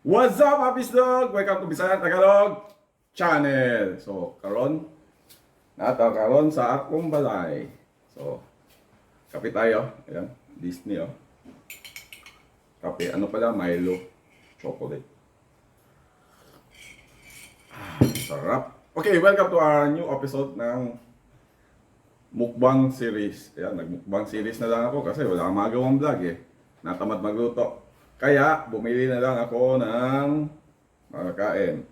What's up, Happy Dog? Welcome to Bisayan Tagalog Channel. So, karon karon sa akong balay. So, kape tayo. Ayan, Disney oh. Kape, ano pala? Milo. Chocolate. Sarap. Okay, welcome to our new episode ng mukbang series. Ayan, nagmukbang series na lang ako kasi wala akong magawang vlog eh. Natamad magluto. Kaya, bumili na lang ako ng makakain.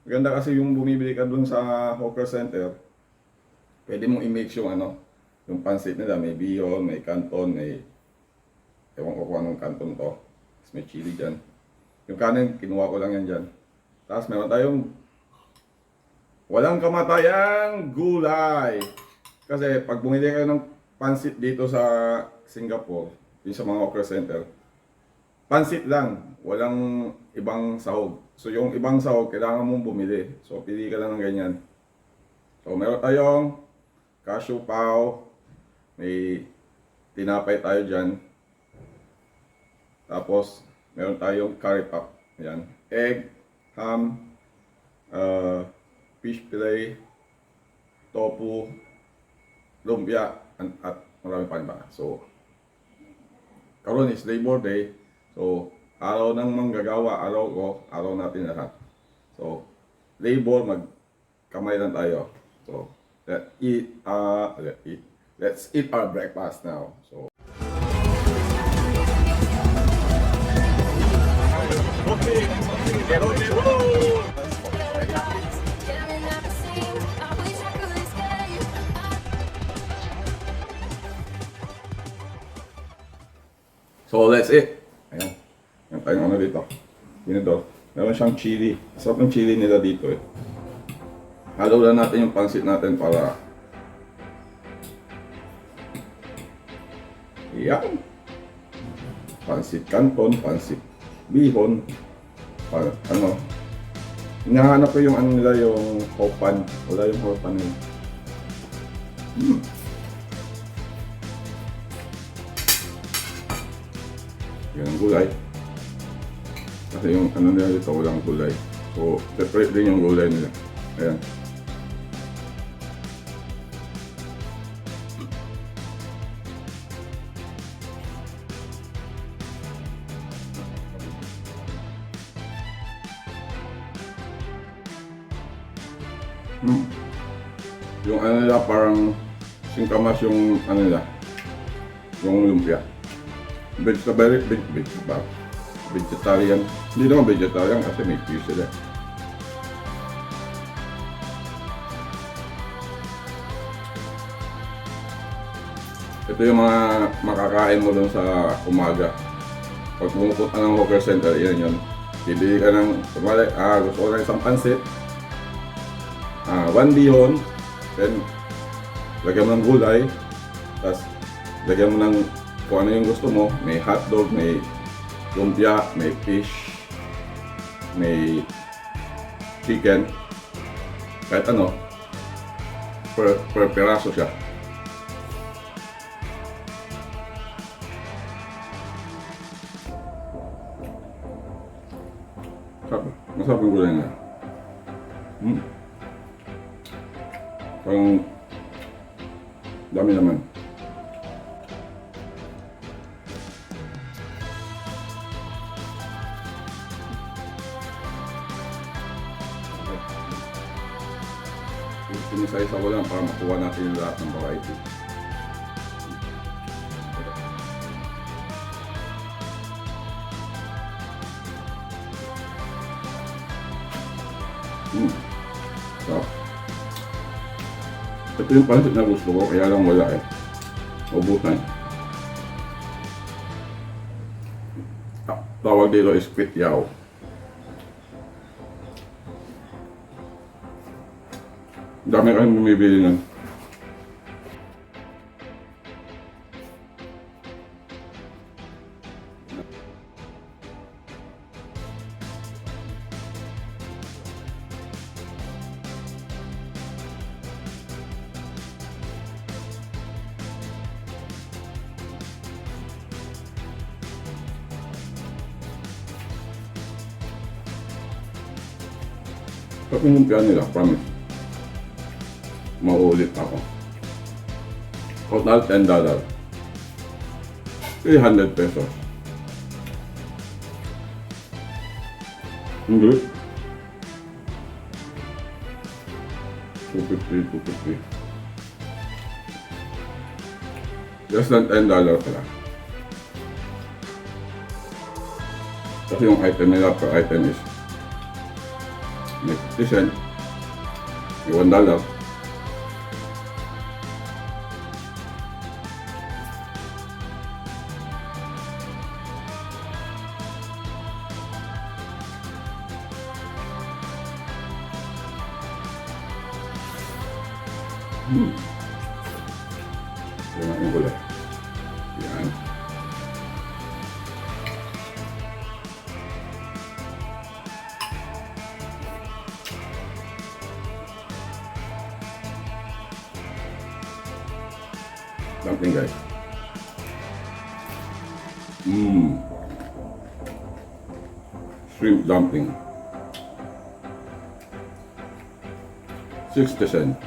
Maganda kasi yung bumibili ka dun sa hawker center, pwede mong i-mix yung yung pansit nila. May bihon, may canton, may ewan ko kung anong canton to. Tapos may chili dyan. Yung kanin, kinuha ko lang yan dyan. Tapos meron tayong walang kamatayang gulay. Kasi pag bumili kayo ng pansit dito sa Singapore, yung sa mga hawker center, pansit lang, walang ibang sahog. So yung ibang sahog, kailangan mong bumili. So pili ka lang ng ganyan. So meron tayong cashew pao, may tinapay tayo dyan. Tapos meron tayong curry pop. Ayan. Egg, ham, fish fillet, tofu, lumpia, at marami pa rin ba. So karon is Labor Day. So, araw ng manggagawa, araw ko, araw natin lahat. So, labor, magkamay lang tayo. So, let's eat our breakfast now. So, okay, so let's eat. Ayan. Yan tayong dito. Ginidor. Meron siyang chili. Sarap ng chili nila dito eh. Halo lang natin yung pansit natin para yan. Pansit canton, pansit bihon. Para hinahanap ko yung nila yung hopan. Wala yung hopan nila. Yan ang gulay. Kasi yung nila dito walang gulay. So, separate din yung gulay nila. Ayan. Yung nila parang singkamas yung nila. Yung lumpia. Vegetarian. Hindi naman vegetarian kasi may cheese sila. Ito yung mga makakain mo dun sa umaga. Pag pumupunta ng hawker center, yan yun. Bibili ka ng, gusto ko ng isang pansit, one bihon, then lagyan mo ng gulay, tapos lagyan mo ng kung ano yung gusto mo. May hotdog, may lumpia, may fish, may chicken, kahit ano, per peraso siya. Masarap yung gulay niya. Parang dami naman. Sinisa-isa ko lang para makuha natin yung lahat ng variety. So, ito yung pansit na gusto ko, kaya lang wala eh. Ubusan. Tawag dito is kwit yaw. Dami kayong bumibili nun. Pag pinumpian nila, promise. Mauulit ako. Total $10. 300 pesos. Hindi. 250. Less than $10 pala. Kasi yung item nila per item is may 50 cent, may $1. Yan ang gulay. Yan. Dumpling guys. Shrimp dumpling. 60 cents.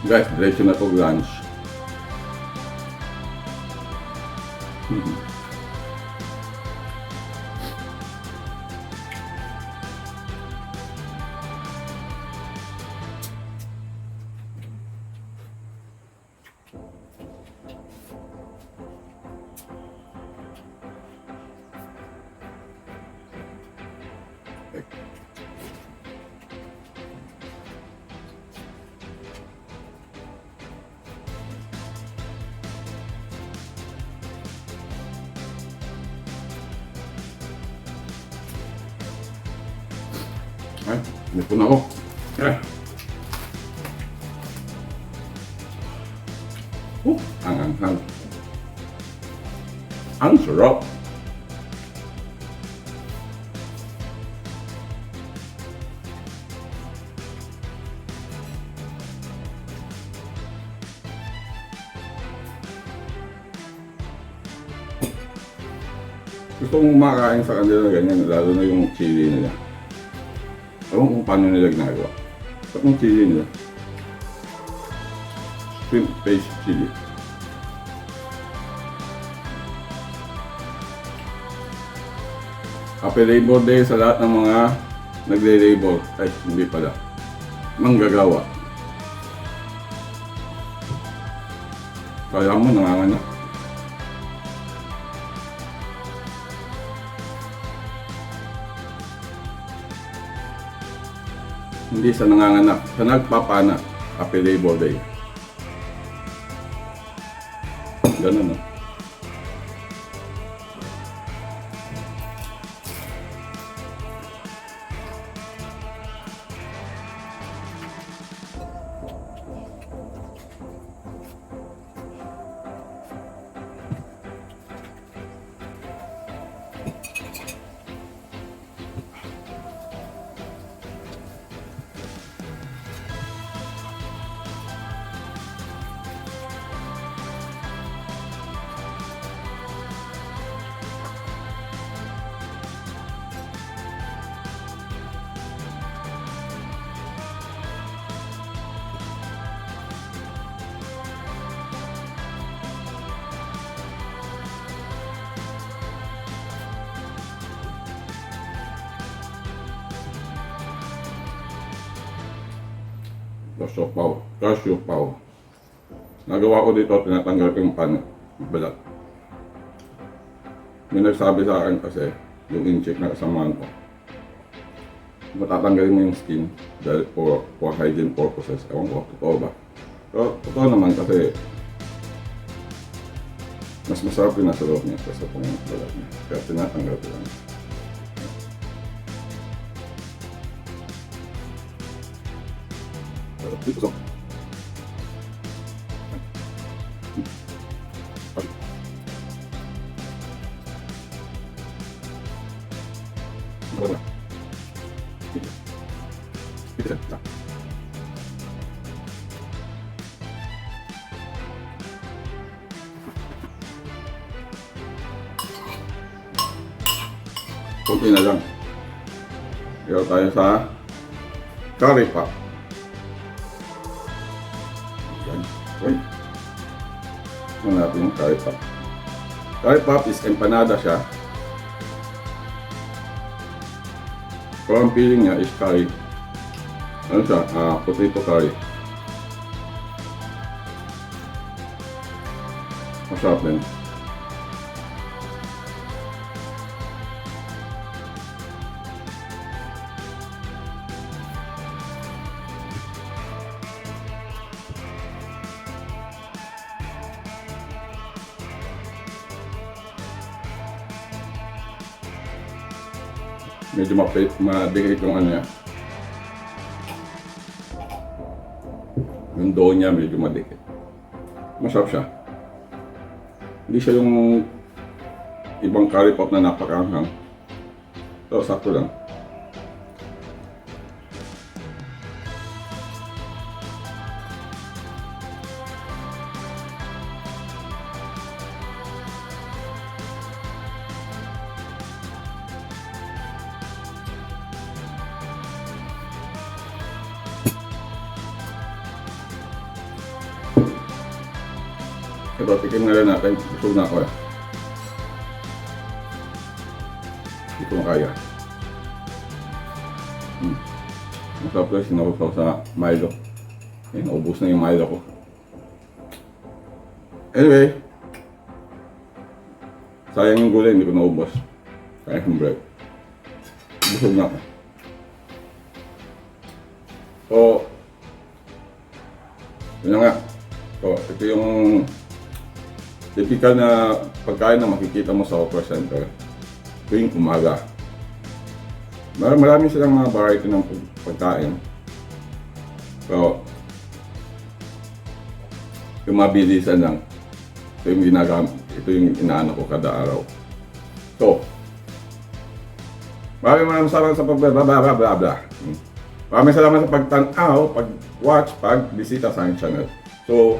Guys, diretso na to lunch. Ay, nipon ako. Eh. Ang anghang. Ang sarap. Gusto kong makain sa kanila ganyan, lalo na yung chili nila. Ewan kung paano nila ginagawa. At yung chili nila. Shrimp paste chili. Happy Labor Day sa lahat ng mga nagle-labor. Ay, hindi pala. Manggagawa. Kaya mo nanganganak. Hindi sa nanganganak, sa nagpapanak. Happy Labor Day. Ganun no? Siopaw, siopaw. Nagawa ko dito, tinatanggal ko yung pan, balat. May nagsabi sa akin kasi, yung in-check na kasamahan ko, matatanggalin mo yung skin dahil for hygiene purposes. Ewan ko, totoo ba? Pero totoo naman kasi mas masarap yung nasa loob niya kaysa itong balat niya. Kaya tinatanggal ko lang. Dito so. Kunti na lang. Ayaw tayo sa curry pop. Yan. Uy. Ito natin yung curry pop. Curry pop is empanada siya. Pero ang feeling niya is curry. Ano siya? Potato curry. Masarap din. Medyo madikit yung ano niya. Yung dough niya medyo madikit. Masarap siya. Hindi siya yung ibang curry pop na napakaanghang. So, sakto lang. Ito, tikim nga rin natin. Busog na ako. Hindi ko makaya. Masarap ko, sinasaw sa Milo. Naubos na yung Milo ko. Anyway, sayang yung gulay, hindi ko naubos. Sayang yung bread. Busog na ako. So, yun na nga. So, ito yung typical na pagkain na makikita mo sa Hawker Center tuwing umaga. Marami silang mga variety ng pagkain. So, yung mabilisan lang. Ito yung ito yung inaano ko kada araw. So, maraming salamat sa blah. Maraming salamat sa pagtanaw, pag-watch, pag-bisita sa aking channel. So,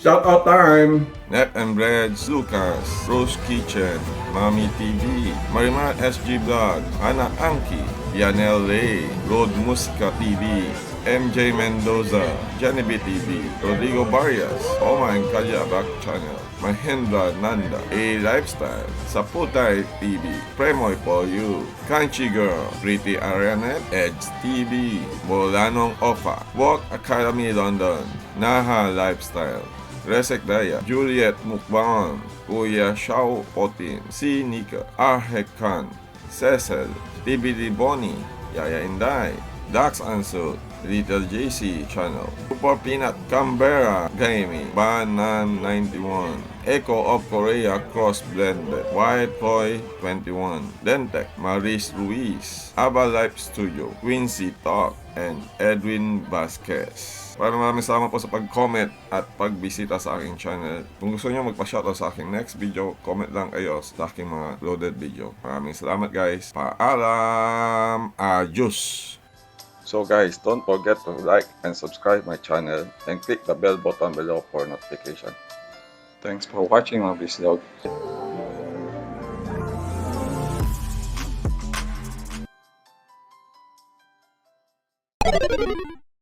shout out time! Net and Breads, Lucas, Rose Kitchen, Mami TV, Marimar SG Vlog, Ana Anki, Yanel Lay, Road Musika TV, MJ Mendoza, Jenny B TV, Rodrigo Barrias, Oma and Kalya Back Channel, Mahendra Nanda, A Lifestyle, Saputay TV, Premoy for You, Kanchi Girl, Pretty Arianet, Edge TV, Bolanong Ofa, Walk Academy London, Naha Lifestyle, Resek Daya, Juliet Mukbangon, Kuya Shao Potin, Si Nika, Arhek Khan, Cecil, TBD Bonnie, Yaya Inday, Dax Ansut, Little JC Channel, Super Peanut Canberra Gaming, Banan 91, Echo of Korea Cross Blended, White Toy 21, Dentec, Maris Ruiz, Aba Life Studio, Quincy Talk, and Edwin Vasquez. Maraming salamat po sa pag-comment at pagbisita sa aking channel. Kung gusto niyo magpa-shoutout sa aking next video, comment lang kayo sa aking mga loaded video. Maraming salamat guys. Paalam! Adios! So guys, don't forget to like and subscribe my channel and click the bell button below for notification. Thanks for watching my vlog.